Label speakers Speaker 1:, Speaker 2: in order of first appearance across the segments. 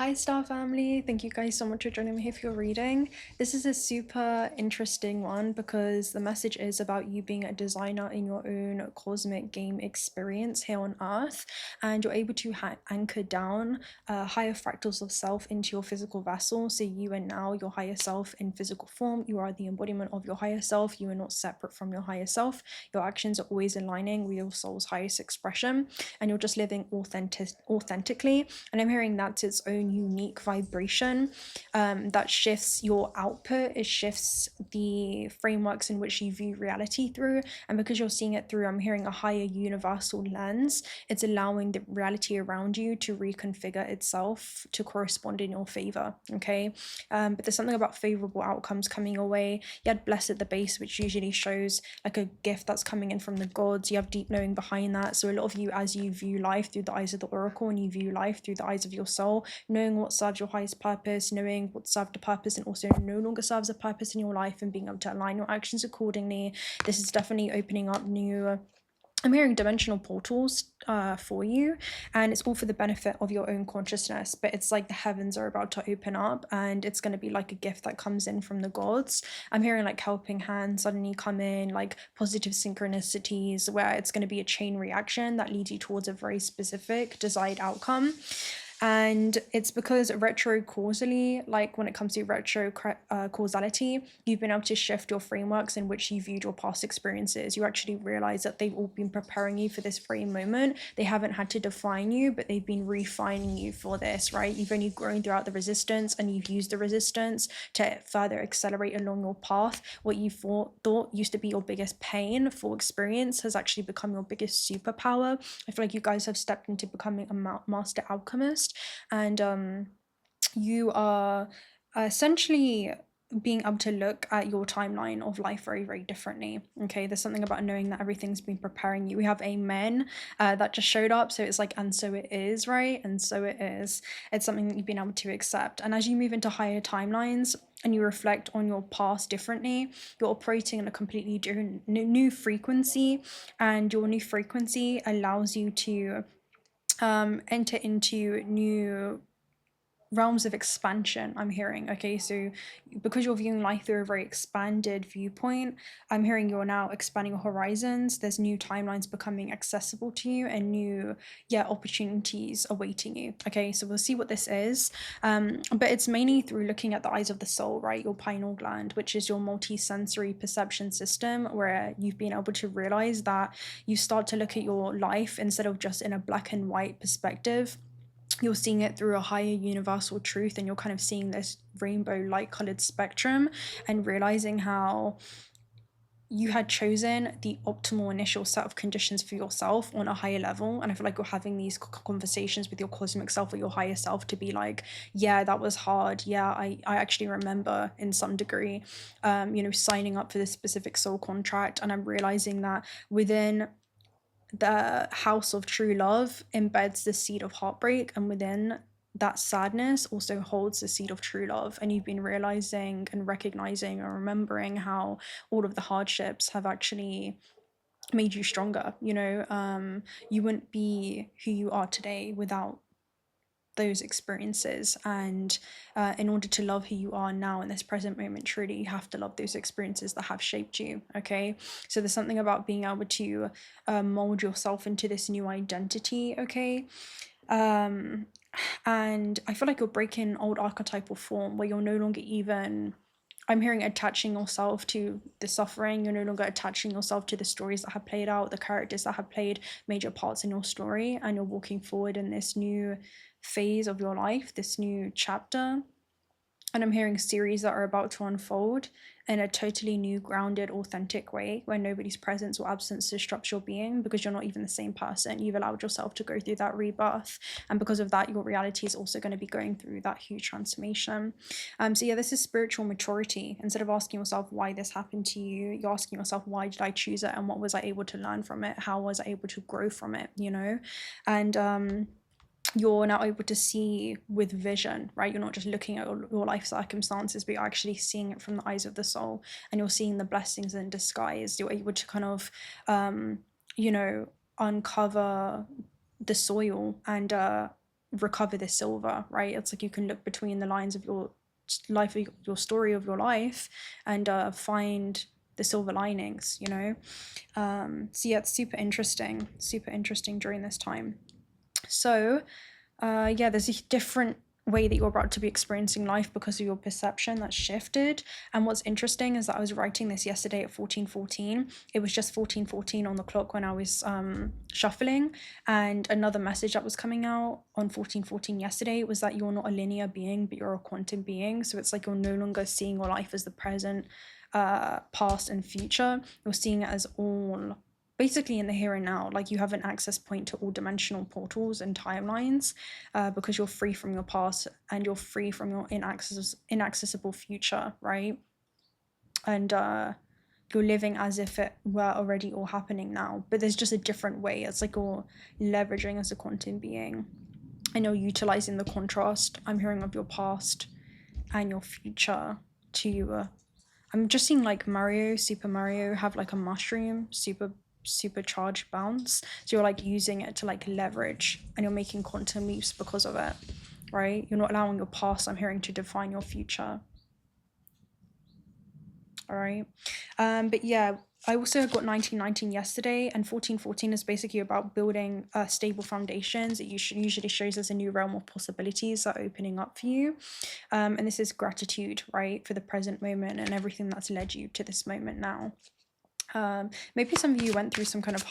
Speaker 1: Hi Star Family, thank you guys so much for joining me here for your reading. This is a super interesting one because the message is about you being a designer in your own cosmic game experience here on Earth, and you're able to anchor down higher fractals of self into your physical vessel. So you are now your higher self in physical form. You are the embodiment of your higher self. You are not separate from your higher self. Your actions are always aligning with your soul's highest expression, and you're just living authentically. And I'm hearing that's its own unique vibration that shifts your output. It shifts the frameworks in which you view reality through, and because you're seeing it through, I'm hearing a higher universal lens. It's allowing the reality around you to reconfigure itself to correspond in your favor. Okay, but there's something about favorable outcomes coming your way. You had blessed at the base, which usually shows like a gift that's coming in from the gods. You have deep knowing behind that. So a lot of you, as you view life through the eyes of the oracle and you view life through the eyes of your soul, knowing what serves your highest purpose, knowing what served a purpose and also no longer serves a purpose in your life, and being able to align your actions accordingly. This is definitely opening up new I'm hearing dimensional portals for you, and it's all for the benefit of your own consciousness. But it's like the heavens are about to open up, and it's going to be like a gift that comes in from the gods. I'm hearing like helping hands suddenly come in, like positive synchronicities, where it's going to be a chain reaction that leads you towards a very specific desired outcome. And it's because retro-causally, like when it comes to causality, you've been able to shift your frameworks in which you viewed your past experiences. You actually realize that they've all been preparing you for this very moment. They haven't had to define you, but they've been refining you for this, right? You've only grown throughout the resistance, and you've used the resistance to further accelerate along your path. What you thought used to be your biggest pain for experience has actually become your biggest superpower. I feel like you guys have stepped into becoming a master alchemist, and you are essentially being able to look at your timeline of life very, very differently. Okay, there's something about knowing that everything's been preparing you. We have amen that just showed up, so it's like, and so it is, right? And so it is. It's something that you've been able to accept, and as you move into higher timelines and you reflect on your past differently, you're operating in a completely different new frequency, and your new frequency allows you to enter into new realms of expansion. I'm hearing, okay, so because you're viewing life through a very expanded viewpoint, I'm hearing you're now expanding your horizons. There's new timelines becoming accessible to you, and new opportunities awaiting you. Okay, so we'll see what this is, but it's mainly through looking at the eyes of the soul, right? Your pineal gland, which is your multi-sensory perception system, where you've been able to realize that you start to look at your life instead of just in a black and white perspective. You're seeing it through a higher universal truth, and you're kind of seeing this rainbow light colored spectrum, and realizing how you had chosen the optimal initial set of conditions for yourself on a higher level. And I feel like you're having these conversations with your cosmic self or your higher self to be like, yeah, that was hard. Yeah, I actually remember in some degree, signing up for this specific soul contract. And I'm realizing that within the house of true love embeds the seed of heartbreak, and within that sadness also holds the seed of true love. And you've been realizing and recognizing and remembering how all of the hardships have actually made you stronger. You wouldn't be who you are today without those experiences, and in order to love who you are now in this present moment truly, you have to love those experiences that have shaped you. Okay, so there's something about being able to mold yourself into this new identity. Okay, and I feel like you're breaking old archetypal form where you're no longer even, I'm hearing, attaching yourself to the suffering. You're no longer attaching yourself to the stories that have played out, the characters that have played major parts in your story, and you're walking forward in this new phase of your life, this new chapter. And I'm hearing series that are about to unfold in a totally new, grounded, authentic way, where nobody's presence or absence disrupts your being, because you're not even the same person. You've allowed yourself to go through that rebirth, and because of that, your reality is also going to be going through that huge transformation. So yeah, this is spiritual maturity. Instead of asking yourself why this happened to you, you're asking yourself, why did I choose it, and what was I able to learn from it? How was I able to grow from it? And you're now able to see with vision, right? You're not just looking at your life circumstances, but you're actually seeing it from the eyes of the soul, and you're seeing the blessings in disguise. You're able to kind of, uncover the soil and recover the silver, right? It's like you can look between the lines of your life, your story of your life, and find the silver linings, you know. So yeah, it's super interesting during this time. So yeah, there's a different way that you're about to be experiencing life because of your perception that's shifted. And what's interesting is that I was writing this yesterday at 14:14. It was just 14:14 on the clock when I was shuffling, and another message that was coming out on 14:14 yesterday was that you're not a linear being, but you're a quantum being. So it's like you're no longer seeing your life as the present, past and future. You're seeing it as all basically in the here and now. Like, you have an access point to all dimensional portals and timelines, because you're free from your past and you're free from your inaccessible future, right? And you're living as if it were already all happening now, but there's just a different way. It's like you're leveraging as a quantum being, and you're utilizing the contrast I'm hearing of your past and your future to I'm just seeing like Super Mario have like a mushroom supercharged bounce. So you're like using it to like leverage, and you're making quantum leaps because of it, right? You're not allowing your past, I'm hearing, to define your future. All right. But yeah, I also got 1919 yesterday, and 14:14 is basically about building stable foundations. It usually shows us a new realm of possibilities that are opening up for you. And this is gratitude, right, for the present moment and everything that's led you to this moment now. Maybe some of you went through some kind of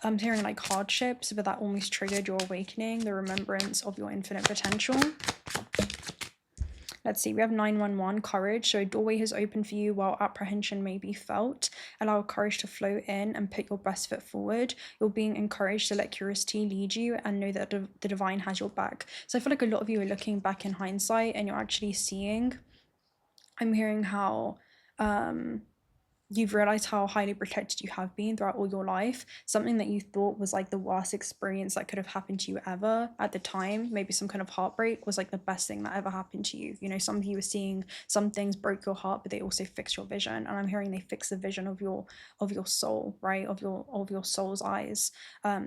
Speaker 1: I'm hearing like hardships, but that almost triggered your awakening, the remembrance of your infinite potential. Let's see, we have 911, courage. So a doorway has opened for you while apprehension may be felt. Allow courage to flow in and put your best foot forward. You're being encouraged to let curiosity lead you and know that the divine has your back. So I feel like a lot of you are looking back in hindsight and you're actually seeing, I'm hearing how you've realized how highly protected you have been throughout all your life. Something that you thought was like the worst experience that could have happened to you ever at the time, maybe some kind of heartbreak, was like the best thing that ever happened to you. You know, some of you were seeing some things broke your heart, but they also fixed your vision. And I'm hearing they fix the vision of your soul, right? Of your soul's eyes,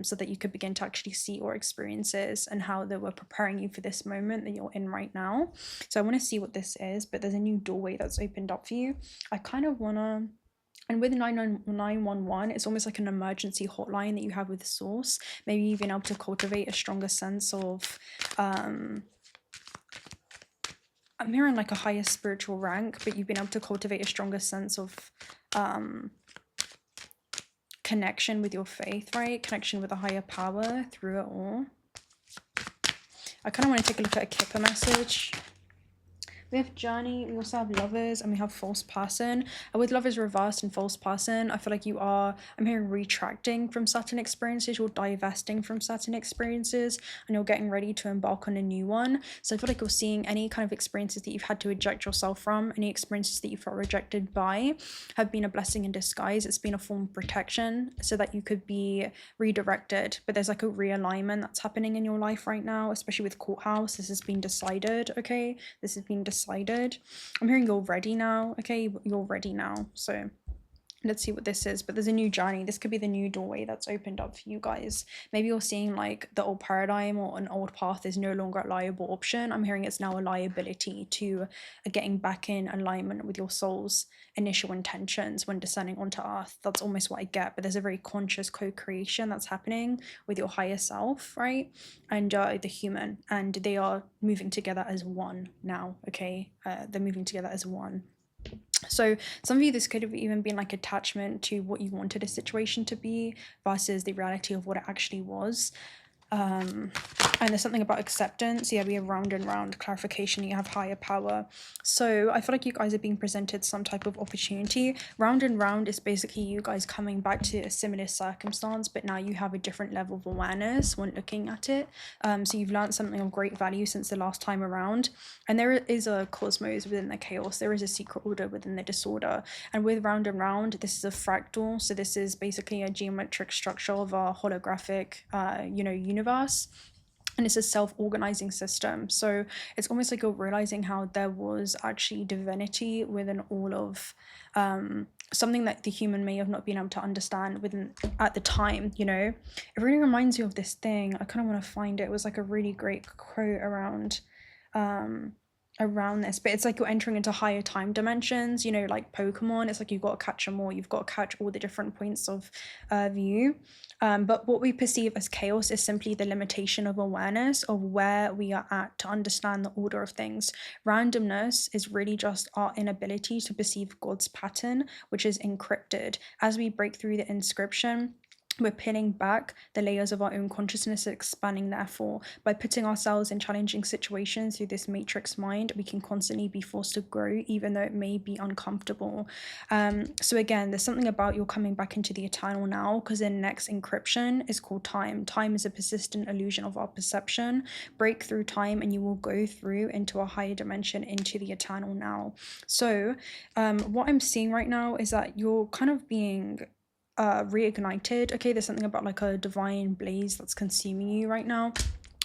Speaker 1: so that you could begin to actually see your experiences and how they were preparing you for this moment that you're in right now. So I want to see what this is, but there's a new doorway that's opened up for you. I kind of want to, and with 911, it's almost like an emergency hotline that you have with the source. Maybe you've been able to cultivate a stronger sense of, I'm hearing like a higher spiritual rank, but you've been able to cultivate a stronger sense of connection with your faith, right? Connection with a higher power through it all. I kind of want to take a look at a Kipper message. We have journey, we also have lovers, and we have false person. And with lovers reversed and false person, I feel like you are, I'm hearing, retracting from certain experiences, you're divesting from certain experiences, and you're getting ready to embark on a new one. So I feel like you're seeing any kind of experiences that you've had to eject yourself from, any experiences that you felt rejected by, have been a blessing in disguise. It's been a form of protection so that you could be redirected. But there's like a realignment that's happening in your life right now, especially with courthouse. This has been decided, okay? This has been decided. I'm hearing you're ready now, okay? You're ready now. So let's see what this is. But there's a new journey. This could be the new doorway that's opened up for you guys. Maybe you're seeing like the old paradigm or an old path is no longer a liable option. I'm hearing it's now a liability to getting back in alignment with your soul's initial intentions when descending onto earth. That's almost what I get. But there's a very conscious co-creation that's happening with your higher self, right? And the human. And they are moving together as one now, okay? They're moving together as one. So some of you, this could have even been like attachment to what you wanted a situation to be versus the reality of what it actually was. And there's something about acceptance. Yeah, we have round and round clarification. You have higher power. So I feel like you guys are being presented some type of opportunity. Round and round is basically you guys coming back to a similar circumstance, but now you have a different level of awareness when looking at it. So you've learned something of great value since the last time around. And there is a cosmos within the chaos. There is a secret order within the disorder. And with round and round, this is a fractal. So this is basically a geometric structure of a holographic, universe. And it's a self-organizing system. So it's almost like you're realizing how there was actually divinity within all of something that the human may have not been able to understand at the time, you know. It really reminds me of this thing. I kind of want to find it. It was like a really great quote around this, but it's like you're entering into higher time dimensions, you know, like Pokemon. It's like you've got to catch them all, you've got to catch all the different points of view. But what we perceive as chaos is simply the limitation of awareness of where we are at to understand the order of things. Randomness is really just our inability to perceive God's pattern, which is encrypted. As we break through the inscription, we're peeling back the layers of our own consciousness, expanding. Therefore, by putting ourselves in challenging situations through this matrix mind, we can constantly be forced to grow, even though it may be uncomfortable. So again, there's something about you're coming back into the eternal now, because the next encryption is called time. Time is a persistent illusion of our perception. Break through time and you will go through into a higher dimension, into the eternal now. So what I'm seeing right now is that you're kind of being reignited. Okay, there's something about like a divine blaze that's consuming you right now.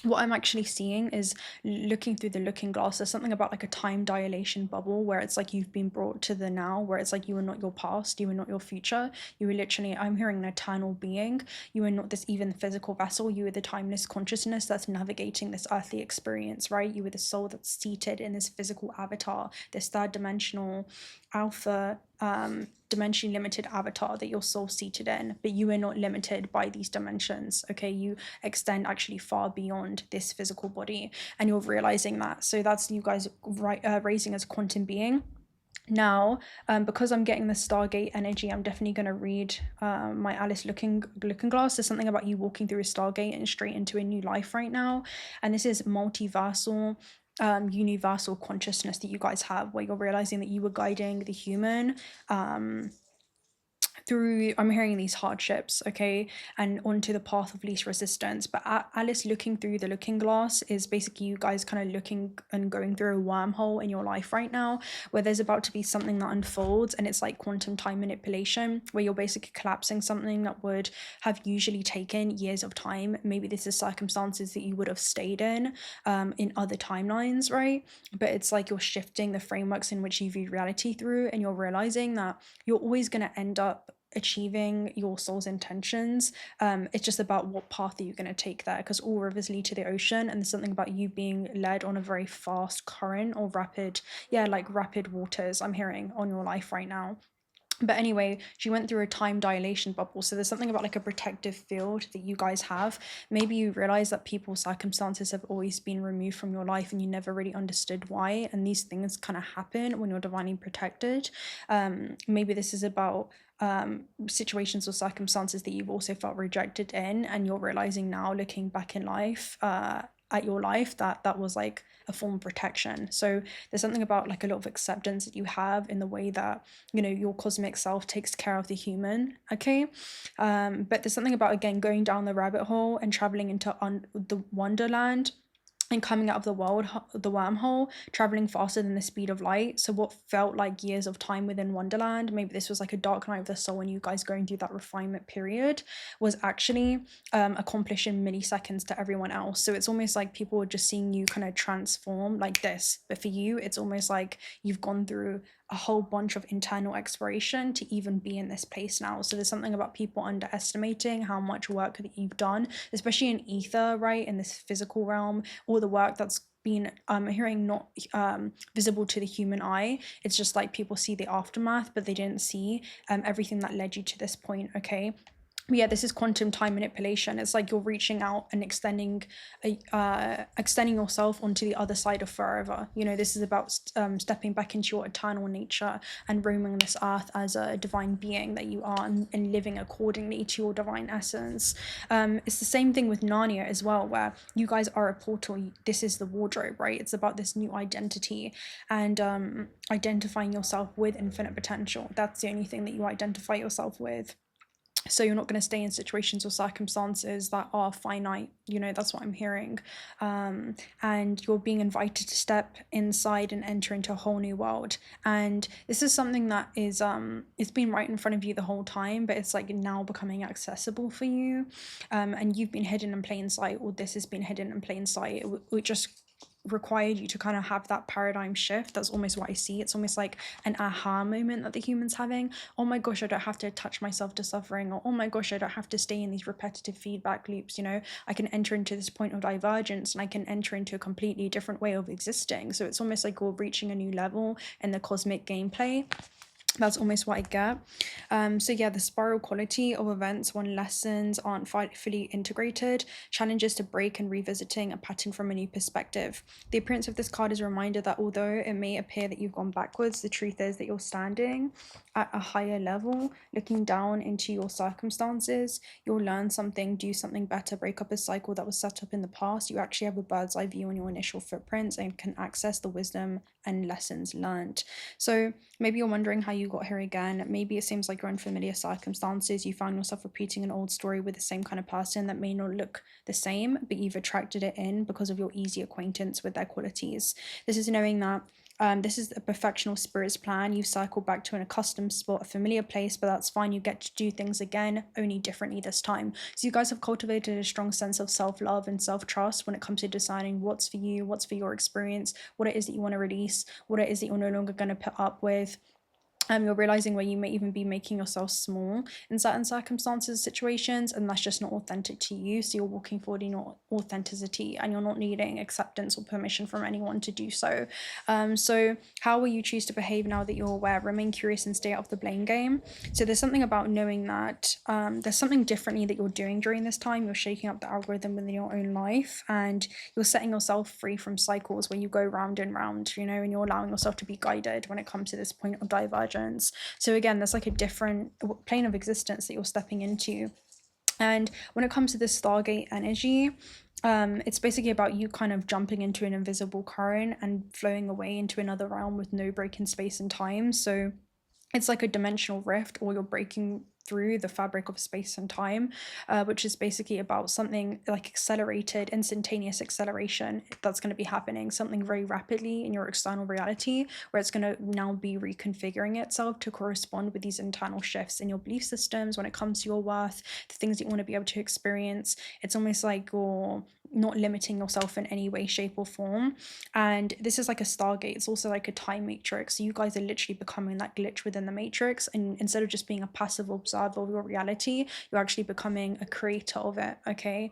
Speaker 1: What I'm actually seeing is, looking through the looking glass, there's something about like a time dilation bubble where it's like you've been brought to the now, where it's like you are not your past, you are not your future, you are literally, I'm hearing an eternal being. You are not this even physical vessel, you are the timeless consciousness that's navigating this earthly experience, right? You are the soul that's seated in this physical avatar, this third dimensional alpha dimensionally limited avatar that your soul seated in, but you are not limited by these dimensions. Okay, you extend actually far beyond this physical body, and you're realizing that. So that's you guys raising as quantum being. Now, because I'm getting the Stargate energy, I'm definitely going to read my Alice looking glass. There's something about you walking through a Stargate and straight into a new life right now, and this is multiversal universal consciousness that you guys have, where you're realizing that you were guiding the human through, I'm hearing these hardships, okay, and onto the path of least resistance. But Alice looking through the looking glass is basically you guys kind of looking and going through a wormhole in your life right now, where there's about to be something that unfolds, and it's like quantum time manipulation, where you're basically collapsing something that would have usually taken years of time. Maybe this is circumstances that you would have stayed in other timelines, right? But it's like you're shifting the frameworks in which you view reality through, and you're realizing that you're always going to end up achieving your soul's intentions. It's just about what path are you going to take there, because all rivers lead to the ocean, and there's something about you being led on a very fast current or rapid waters, I'm hearing, on your life right now. But anyway, she went through a time dilation bubble. So there's something about like a protective field that you guys have. Maybe you realize that people's circumstances have always been removed from your life and you never really understood why. And these things kind of happen when you're divinely protected. Maybe this is about situations or circumstances that you've also felt rejected in, and you're realizing now, looking back in life, at your life, that was like a form of protection. So there's something about like a lot of acceptance that you have in the way that, you know, your cosmic self takes care of the human, okay? But there's something about, again, going down the rabbit hole and traveling into the wonderland and coming out of the wormhole, traveling faster than the speed of light. So what felt like years of time within Wonderland, maybe this was like a dark night of the soul and you guys going through that refinement period, was actually accomplished in milliseconds to everyone else. So it's almost like people are just seeing you kind of transform like this, but for you, it's almost like you've gone through a whole bunch of internal exploration to even be in this place now. So there's something about people underestimating how much work that you've done, especially in ether, right, in this physical realm, all the work that's been hearing not visible to the human eye. It's just like people see the aftermath, but they didn't see everything that led you to this point, okay? Yeah, this is quantum time manipulation. It's like you're reaching out and extending yourself onto the other side of forever. You know, this is about stepping back into your eternal nature and roaming this earth as a divine being that you are, and living accordingly to your divine essence. It's the same thing with Narnia as well, where you guys are a portal. This is the wardrobe, right? It's about this new identity and identifying yourself with infinite potential. That's the only thing that you identify yourself with. So you're not going to stay in situations or circumstances that are finite, you know, that's what I'm hearing. And you're being invited to step inside and enter into a whole new world. And this is something that is, it's been right in front of you the whole time, but it's like now becoming accessible for you. And you've been hidden in plain sight, or this has been hidden in plain sight. It just required you to kind of have that paradigm shift. That's almost what I see. It's almost like an aha moment that the human's having. Oh my gosh, I don't have to attach myself to suffering, or oh my gosh, I don't have to stay in these repetitive feedback loops. You know, I can enter into this point of divergence, and I can enter into a completely different way of existing. So it's almost like we're reaching a new level in the cosmic gameplay. That's almost what I get. So yeah, the spiral quality of events when lessons aren't fully integrated, challenges to break and revisiting a pattern from a new perspective. The appearance of this card is a reminder that although it may appear that you've gone backwards, the truth is that you're standing at a higher level, looking down into your circumstances. You'll learn something, do something better, break up a cycle that was set up in the past. You actually have a bird's eye view on your initial footprints and can access the wisdom and lessons learned. So maybe you're wondering how you got here again. Maybe it seems like you're in familiar circumstances. You found yourself repeating an old story with the same kind of person that may not look the same, but you've attracted it in because of your easy acquaintance with their qualities. This is knowing that this is a perfectional spirit's plan. You cycle back to an accustomed spot, a familiar place, but that's fine. You get to do things again, only differently this time. So you guys have cultivated a strong sense of self-love and self-trust when it comes to deciding what's for you, what's for your experience, what it is that you want to release, what it is that you're no longer going to put up with. You're realizing where you may even be making yourself small in certain circumstances, situations, and that's just not authentic to you. So you're walking forward in your authenticity, and you're not needing acceptance or permission from anyone to do so. So how will you choose to behave now that you're aware? Remain curious and stay out of the blame game. So there's something about knowing that there's something differently that you're doing during this time. You're shaking up the algorithm within your own life, and you're setting yourself free from cycles where you go round and round, you know, and you're allowing yourself to be guided when it comes to this point of divergence. So again, there's like a different plane of existence that you're stepping into. And when it comes to this Stargate energy, it's basically about you kind of jumping into an invisible current and flowing away into another realm with no break in space and time. So it's like a dimensional rift, or you're breaking through the fabric of space and time, which is basically about something like accelerated, instantaneous acceleration that's going to be happening, something very rapidly in your external reality, where it's going to now be reconfiguring itself to correspond with these internal shifts in your belief systems when it comes to your worth, the things that you want to be able to experience. It's almost like you're not limiting yourself in any way, shape, or form. And this is like a Stargate. It's also like a time matrix. So you guys are literally becoming that glitch within the matrix, and instead of just being a passive observer of your reality, you're actually becoming a creator of it. Okay.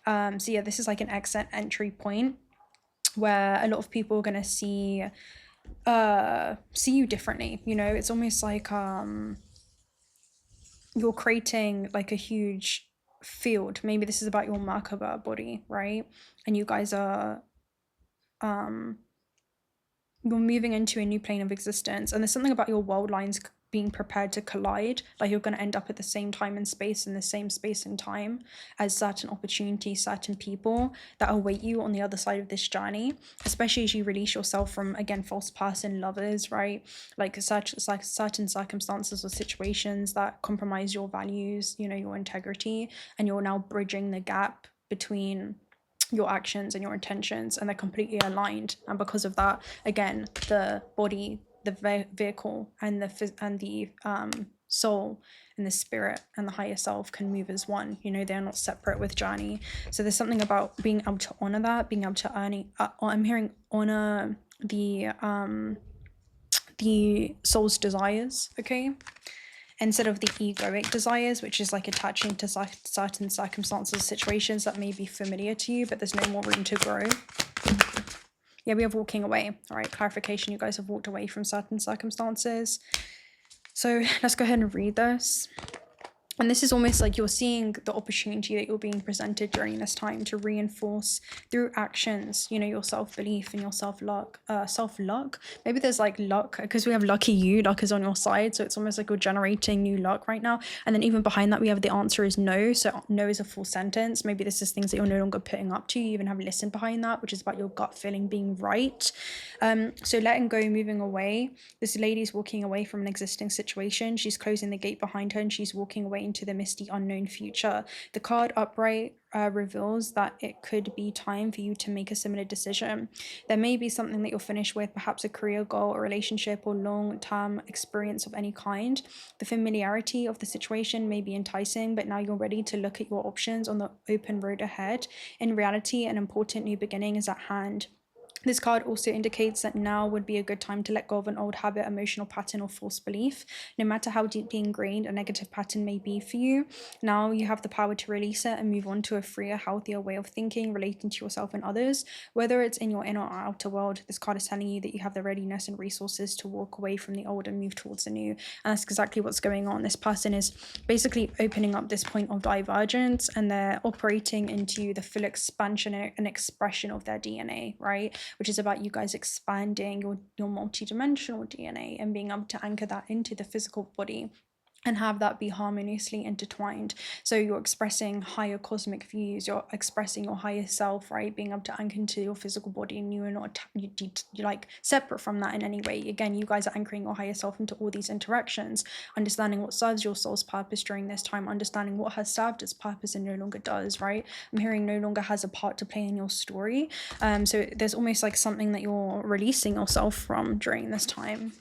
Speaker 1: So yeah, this is like an exit entry point where a lot of people are gonna see you differently. You know, it's almost like you're creating like a huge field. Maybe this is about your Merkaba body, right? And you guys are you're moving into a new plane of existence, and there's something about your world lines being prepared to collide, like you're going to end up at the same time and space, in the same space and time as certain opportunities, certain people that await you on the other side of this journey, especially as you release yourself from, again, false person lovers, right? Like certain circumstances or situations that compromise your values, you know, your integrity, and you're now bridging the gap between your actions and your intentions, and they're completely aligned. And because of that, again, the body, the vehicle, and the soul and the spirit and the higher self can move as one. You know, they're not separate with journey. So there's something about being able to honor that, being able to I'm hearing honor the soul's desires, okay, instead of the egoic desires, which is like attaching to certain circumstances, situations that may be familiar to you, but there's no more room to grow. Yeah, we have walking away. All right, clarification, you guys have walked away from certain circumstances. So let's go ahead and read this. And this is almost like you're seeing the opportunity that you're being presented during this time to reinforce through actions, you know, your self-belief and your self-luck. Maybe there's like luck, because we have lucky you, luck is on your side. So it's almost like you're generating new luck right now. And then even behind that, we have the answer is no. So no is a full sentence. Maybe this is things that you're no longer putting up to. You even have listen behind that, which is about your gut feeling being right. So letting go, moving away. This lady's walking away from an existing situation. She's closing the gate behind her, and she's walking away into the misty unknown future. The card upright reveals that it could be time for you to make a similar decision. There may be something that you're finished with, perhaps a career goal, a relationship, or long-term experience of any kind. The familiarity of the situation may be enticing, but now you're ready to look at your options on the open road ahead. In reality, an important new beginning is at hand. This card also indicates that now would be a good time to let go of an old habit, emotional pattern, or false belief. No matter how deeply ingrained a negative pattern may be for you, now you have the power to release it and move on to a freer, healthier way of thinking, relating to yourself and others. Whether it's in your inner or outer world, this card is telling you that you have the readiness and resources to walk away from the old and move towards the new. And that's exactly what's going on. This person is basically opening up this point of divergence, and they're operating into the full expansion and expression of their DNA, right? Which is about you guys expanding your multi-dimensional DNA and being able to anchor that into the physical body and have that be harmoniously intertwined. So you're expressing higher cosmic views, you're expressing your higher self, right? Being able to anchor into your physical body, and you are not you're like separate from that in any way. Again, you guys are anchoring your higher self into all these interactions, understanding what serves your soul's purpose during this time, understanding what has served its purpose and no longer does, right? I'm hearing no longer has a part to play in your story. So there's almost like something that you're releasing yourself from during this time.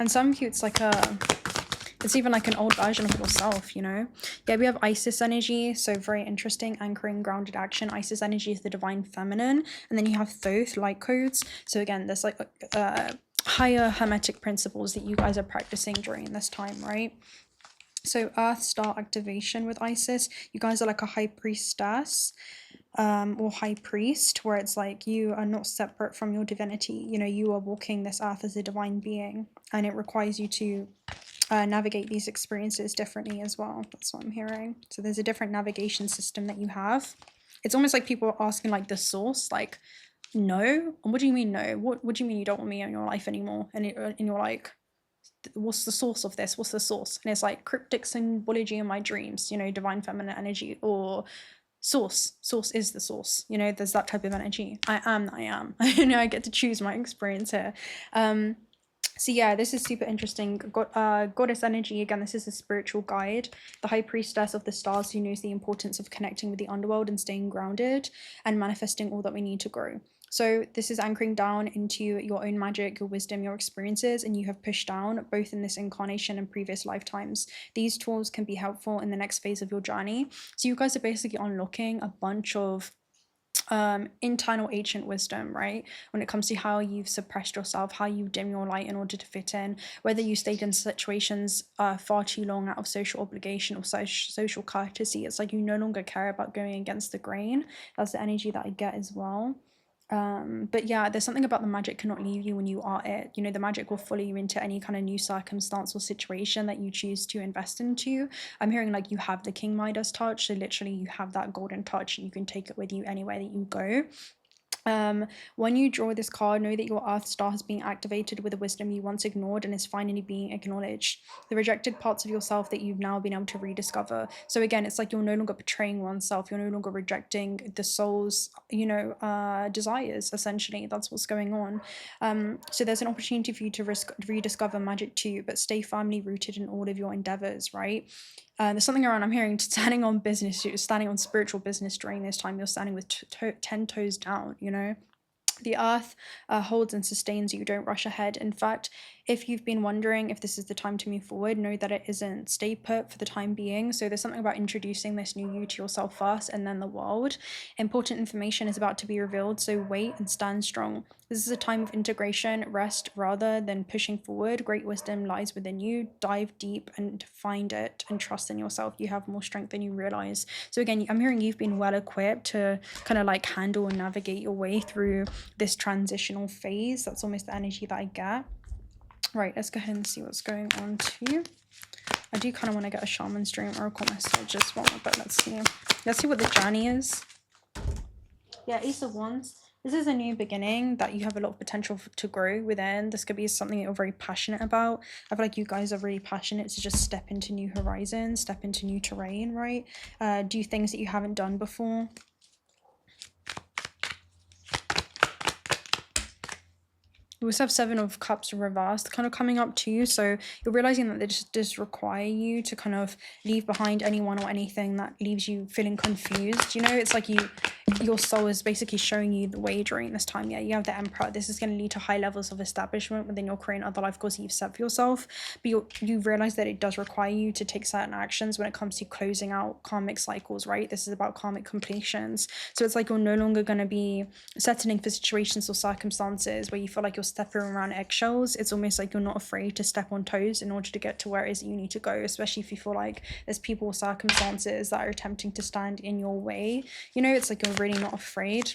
Speaker 1: And some of you, it's even like an old version of yourself, you know? Yeah, we have Isis energy, so very interesting, anchoring, grounded action. Isis energy is the divine feminine. And then you have Thoth, light codes. So again, there's like higher hermetic principles that you guys are practicing during this time, right? So Earth Star activation with Isis, you guys are like a high priestess. Or high priest, where it's like you are not separate from your divinity. You know, you are walking this earth as a divine being, and it requires you to navigate these experiences differently as well. That's what I'm hearing. So there's a different navigation system that you have. It's almost like people are asking like the source, like, no? And what do you mean no? What do you mean you don't want me in your life anymore? And you're like, what's the source of this? What's the source? And it's like cryptic symbology in my dreams, you know, divine feminine energy, or source is the source, you know, there's that type of energy. I am you know, I get to choose my experience here. So yeah, this is super interesting. Goddess energy, again, this is a spiritual guide, the high priestess of the stars who knows the importance of connecting with the underworld and staying grounded and manifesting all that we need to grow. So this is anchoring down into your own magic, your wisdom, your experiences, and you have pushed down both in this incarnation and previous lifetimes. These tools can be helpful in the next phase of your journey. So you guys are basically unlocking a bunch of internal ancient wisdom, right? When it comes to how you've suppressed yourself, how you dim your light in order to fit in, whether you stayed in situations far too long out of social obligation or social courtesy. It's like you no longer care about going against the grain. That's the energy that I get as well. But yeah, there's something about the magic cannot leave you when you are it. You know, the magic will follow you into any kind of new circumstance or situation that you choose to invest into. I'm hearing like you have the King Midas touch, so literally you have that golden touch and you can take it with you anywhere that you go. When you draw this card, know that your Earth Star has been activated with a wisdom you once ignored and is finally being acknowledged. The rejected parts of yourself that you've now been able to rediscover. So again, it's like you're no longer betraying oneself. You're no longer rejecting the soul's, you know, desires, essentially. That's what's going on. So there's an opportunity for you to rediscover magic too, but stay firmly rooted in all of your endeavors, right? There's something around, I'm hearing, standing on business, you're standing on spiritual business during this time. You're standing with 10 toes down, you know. The earth holds and sustains you. Don't rush ahead. In fact, if you've been wondering if this is the time to move forward, know that it isn't. Stay put for the time being. So there's something about introducing this new you to yourself first and then the world. Important information is about to be revealed, so wait and stand strong. This is a time of integration, rest rather than pushing forward. Great wisdom lies within you. Dive deep and find it and trust in yourself. You have more strength than you realize. So again, I'm hearing you've been well equipped to kind of like handle and navigate your way through this transitional phase. That's almost the energy that I get. Right, let's go ahead and see what's going on to you. I do kind of want to get a shaman's dream oracle message as well, but let's see. Let's see what the journey is. Yeah, Ace of Wands. This is a new beginning that you have a lot of potential to grow within. This could be something that you're very passionate about. I feel like you guys are really passionate to just step into new horizons, step into new terrain, right? Do things that you haven't done before. We also have Seven of Cups reversed kind of coming up to you. So you're realizing that they just require you to kind of leave behind anyone or anything that leaves you feeling confused. You know, it's like your soul is basically showing you the way during this time. Yeah, you have the Emperor. This is going to lead to high levels of establishment within your current other life goals that you've set for yourself. But you realize that it does require you to take certain actions when it comes to closing out karmic cycles, right? This is about karmic completions. So it's like you're no longer going to be settling for situations or circumstances where you feel like you're stepping around eggshells. It's almost like you're not afraid to step on toes in order to get to where it is that you need to go, especially if you feel like there's people or circumstances that are attempting to stand in your way. You know, it's like you're really not afraid.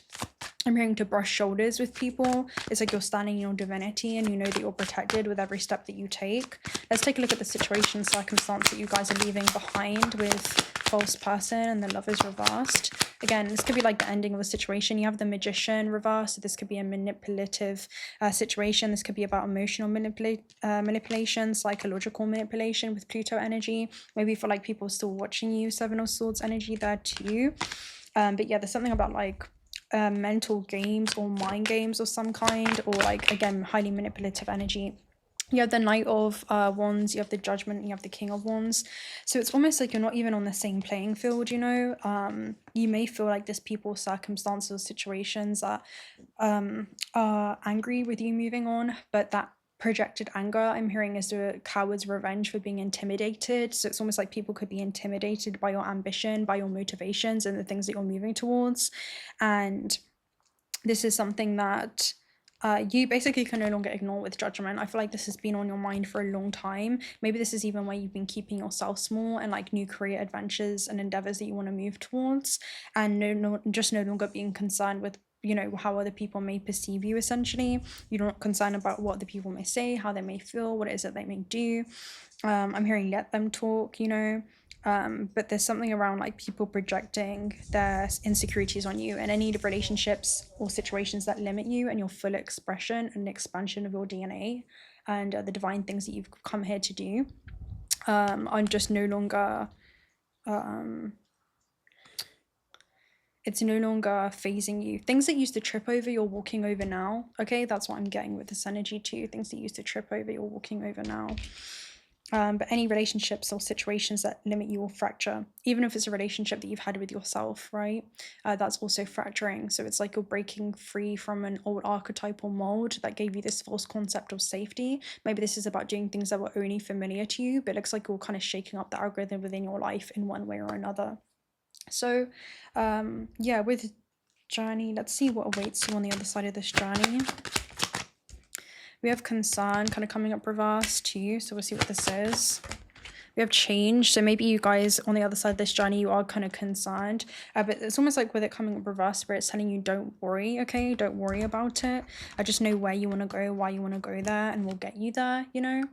Speaker 1: I'm hearing to brush shoulders with people. It's like you're standing in your divinity and you know that you're protected with every step that you take. Let's take a look at the situation, circumstance that you guys are leaving behind with false person and the Lovers reversed. Again, this could be like the ending of a situation. You have the Magician reversed. So this could be a manipulative situation. This could be about emotional manipulation, psychological manipulation with Pluto energy. Maybe you feel like people are still watching you. Seven of Swords energy there too. But yeah, there's something about like mental games or mind games of some kind, or like, again, highly manipulative energy. You have the Knight of Wands, you have the Judgment, you have the King of Wands. So it's almost like you're not even on the same playing field, you know. You may feel like there's people, circumstances, situations that are angry with you moving on, but that projected anger I'm hearing is the coward's revenge for being intimidated. So it's almost like people could be intimidated by your ambition, by your motivations and the things that you're moving towards. And this is something that you basically can no longer ignore with Judgment. I feel like this has been on your mind for a long time. Maybe this is even where you've been keeping yourself small and like new career adventures and endeavors that you want to move towards, and no longer being concerned with, you know, how other people may perceive you. Essentially, you're not concerned about what the people may say, how they may feel, what it is that they may do. I'm hearing let them talk, you know. But there's something around like people projecting their insecurities on you, and any relationships or situations that limit you and your full expression and expansion of your DNA and the divine things that you've come here to do are just no longer it's no longer phasing you. Things that used to trip over, you're walking over now. Okay, that's what I'm getting with this energy too. Things that used to trip over, you're walking over now. But any relationships or situations that limit you or fracture, even if it's a relationship that you've had with yourself, right? That's also fracturing. So it's like you're breaking free from an old archetypal mold that gave you this false concept of safety. Maybe this is about doing things that were only familiar to you, but it looks like you're kind of shaking up the algorithm within your life in one way or another. So yeah, with journey, let's see what awaits you on the other side of this journey. We have concern kind of coming up reverse too, so we'll see what this is. We have change, so maybe you guys on the other side of this journey, you are kind of concerned, but it's almost like with it coming up reverse, where it's telling you don't worry, okay? Don't worry about it. I just know where you want to go, why you want to go there, and we'll get you there, you know?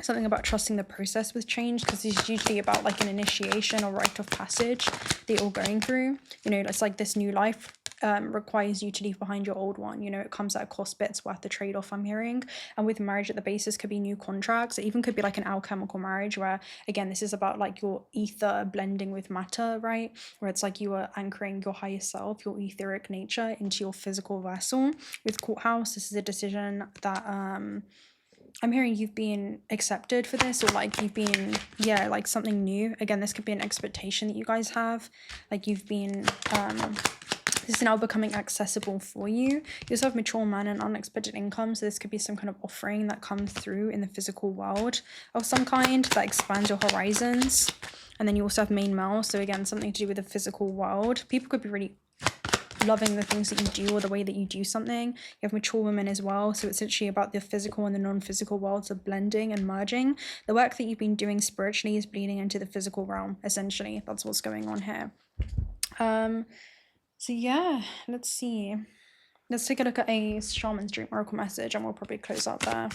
Speaker 1: Something about trusting the process with change, because it's usually about like an initiation or rite of passage that you're going through. You know, it's like this new life requires you to leave behind your old one. You know, it comes at a cost, but it's worth the trade-off, I'm hearing. And with marriage at the basis could be new contracts. It even could be like an alchemical marriage, where again, this is about like your ether blending with matter, right? Where it's like you are anchoring your higher self, your etheric nature, into your physical vessel. With courthouse, this is a decision that I'm hearing you've been accepted for this, or like you've been, yeah, like something new. Again, this could be an expectation that you guys have, like you've been this is now becoming accessible for you. You also have mature man and unexpected income, so this could be some kind of offering that comes through in the physical world of some kind that expands your horizons. And then you also have main male, so again, something to do with the physical world. People could be really loving the things that you do or the way that you do something. You have mature women as well, so it's literally about the physical and the non-physical worlds of blending and merging. The work that you've been doing spiritually is bleeding into the physical realm, essentially. That's what's going on here. So yeah, let's see. Let's take a look at a shaman's dream oracle message, and we'll probably close out there.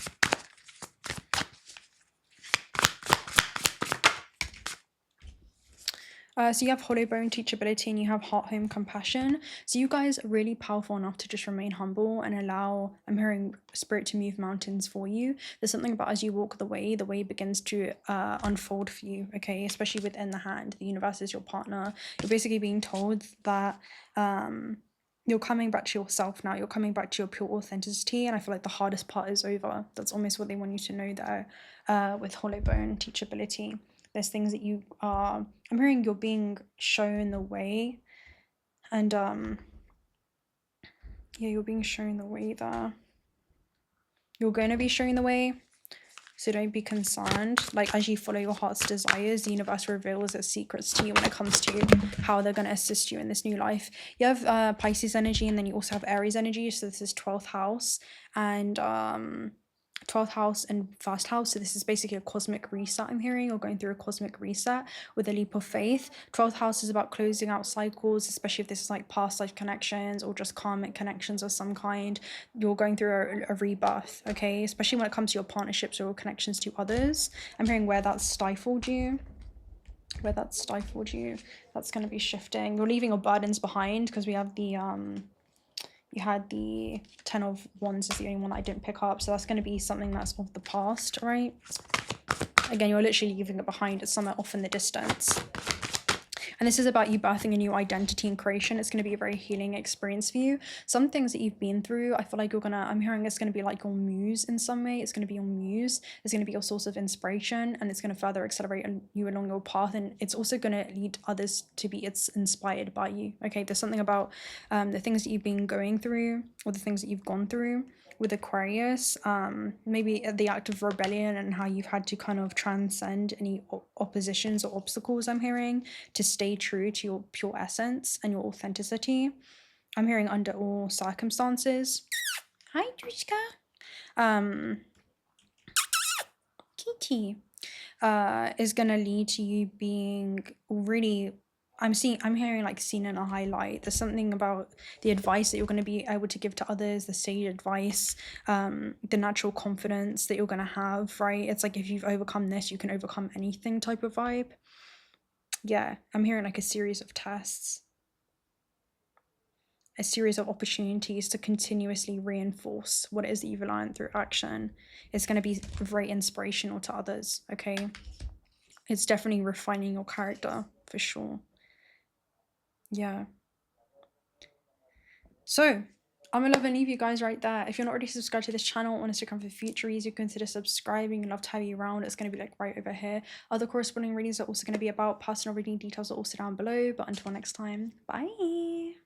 Speaker 1: So you have hollow bone, teachability, and you have heart home compassion. So you guys are really powerful enough to just remain humble and allow, I'm hearing, spirit to move mountains for you. There's something about as you walk the way begins to unfold for you, okay? Especially within the hand. The universe is your partner. You're basically being told that you're coming back to yourself now. You're coming back to your pure authenticity, and I feel like the hardest part is over. That's almost what they want you to know there with hollow bone, teachability. There's things that you are, I'm hearing you're being shown the way And yeah, you're being shown the way there. You're going to be shown the way, so don't be concerned. Like, as you follow your heart's desires, the universe reveals its secrets to you when it comes to how they're going to assist you in this new life. You have Pisces energy, and then you also have Aries energy. So this is 12th house and 12th house and first house. So this is basically a cosmic reset I'm hearing, or going through a cosmic reset with a leap of faith. 12th house is about closing out cycles, especially if this is like past life connections or just karmic connections of some kind. You're going through a rebirth, okay? Especially when it comes to your partnerships or connections to others. I'm hearing where that's stifled you. Where that's stifled you, that's going to be shifting. You're leaving your burdens behind, because we have the you had the 10 of Wands is the only one that I didn't pick up. So that's going to be something that's of the past, right? Again, you're literally leaving it behind. It's somewhere off in the distance. And this is about you birthing a new identity and creation. It's going to be a very healing experience for you. Some things that you've been through, I feel like you're going to, I'm hearing it's going to be like your muse in some way. It's going to be your muse. It's going to be your source of inspiration, and it's going to further accelerate you along your path. And it's also going to lead others to be inspired by you. Okay, there's something about the things that you've been going through, or the things that you've gone through with Aquarius, maybe the act of rebellion and how you've had to kind of transcend any oppositions or obstacles, I'm hearing, to stay true to your pure essence and your authenticity. I'm hearing under all circumstances. Hi, Drushka. Kitty. Is going to lead to you being really, I'm hearing like seen in a highlight. There's something about the advice that you're going to be able to give to others, the sage advice, the natural confidence that you're going to have, right? It's like, if you've overcome this, you can overcome anything type of vibe. Yeah, I'm hearing like a series of tests, a series of opportunities to continuously reinforce what it is that you've learned through action. It's going to be very inspirational to others, okay? It's definitely refining your character, for sure. Yeah. So I'm gonna love and leave you guys right there. If you're not already subscribed to this channel on Instagram for future reads, you consider subscribing. I'd love to have you around. It's going to be like right over here. Other corresponding readings are also going to be about personal reading. Details are also down below. But until next time, bye.